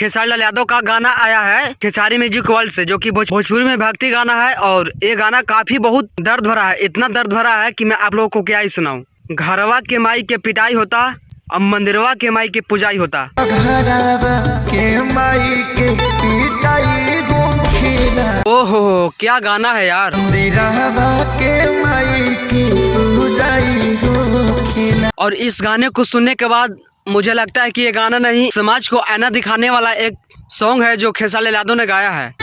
खेसारी लाल यादव का गाना आया है खेसारी म्यूजिक वर्ल्ड से, जो कि भोजपुरी में भक्ति गाना है। और ये गाना काफी बहुत दर्द भरा है, इतना दर्द भरा है कि मैं आप लोगों को क्या ही सुनाऊं। घरवा के माई के पिटाई होता, अब मंदिरवा के माई के पुजाई होता। ओहो क्या गाना है यार। और इस गाने को सुनने के बाद मुझे लगता है कि ये गाना नहीं, समाज को आईना दिखाने वाला एक सॉन्ग है जो खेसारी लाल यादव ने गाया है।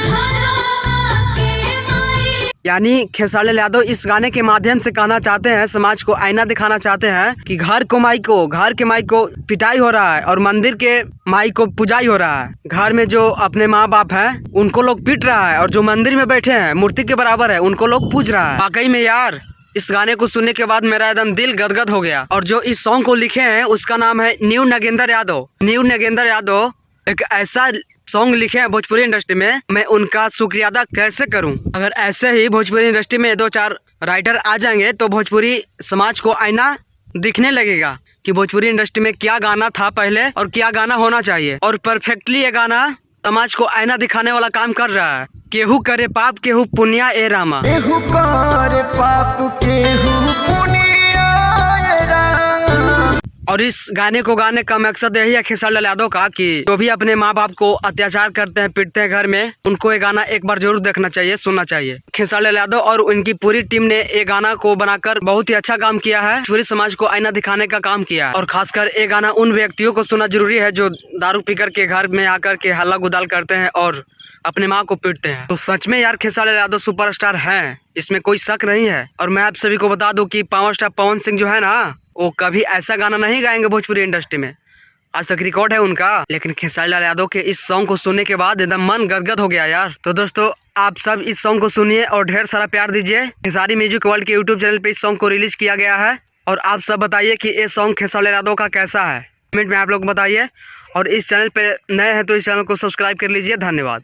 यानी खेसारी लाल यादव इस गाने के माध्यम से कहना चाहते हैं, समाज को आईना दिखाना चाहते हैं कि घर के माई को पिटाई हो रहा है और मंदिर के माई को पुजाई हो रहा है। घर में जो अपने माँ बाप हैं उनको लोग पीट रहा है, और जो मंदिर में बैठे हैं मूर्ति के बराबर है उनको लोग पूज रहा है। वाकई में यार इस गाने को सुनने के बाद मेरा एकदम दिल गदगद हो गया। और जो इस सॉन्ग को लिखे हैं उसका नाम है न्यू नागेंद्र यादव। न्यू नागेंद्र यादव एक ऐसा सॉन्ग लिखे हैं भोजपुरी इंडस्ट्री में, मैं उनका शुक्रिया अदा कैसे करूं। अगर ऐसे ही भोजपुरी इंडस्ट्री में 2-4 राइटर आ जाएंगे तो भोजपुरी समाज को आईना दिखने लगेगा कि भोजपुरी इंडस्ट्री में क्या गाना था पहले और क्या गाना होना चाहिए। और परफेक्टली ये गाना समाज को आईना दिखाने वाला काम कर रहा है। केहू करे पाप केहू पुण्या ए रामा। केहू करे पाप केहू पुण्या ए रामा। और इस गाने को गाने का मकसद यही है खेसारी लाल यादव का कि जो भी अपने माँ बाप को अत्याचार करते हैं, पीटते हैं घर में, उनको ये गाना एक बार जरूर देखना चाहिए, सुनना चाहिए। खेसारी लाल यादव और उनकी पूरी टीम ने ये गाना को बनाकर बहुत ही अच्छा काम किया है, पूरी समाज को आईना दिखाने का काम किया है। और खासकर ये गाना उन व्यक्तियों को सुनना जरूरी है जो दारू पीकर के घर में आकर के हल्ला गुदाल करते हैं और अपने माँ को पीटते हैं। तो सच में यार खेसारी लाल यादव सुपरस्टार हैं, इसमें कोई शक नहीं है। और मैं आप सभी को बता दूं कि पावर स्टार पवन सिंह जो है ना, वो कभी ऐसा गाना नहीं गाएंगे भोजपुरी इंडस्ट्री में, आज तक रिकॉर्ड है उनका। लेकिन खेसारी लाल यादव के इस सॉन्ग को सुनने के बाद एकदम मन गदगद हो गया यार। तो दोस्तों आप सब इस सॉन्ग को सुनिए और ढेर सारा प्यार दीजिए। खेसारी म्यूजिक वर्ल्ड के यूट्यूब चैनल पे इस सॉन्ग को रिलीज किया गया है। और आप सब बताइए कि ये सॉन्ग खेसारी लाल यादव का कैसा है, कमेंट में आप लोग बताइए। और इस चैनल पे नए हैं तो इस चैनल को सब्सक्राइब कर लीजिए। धन्यवाद।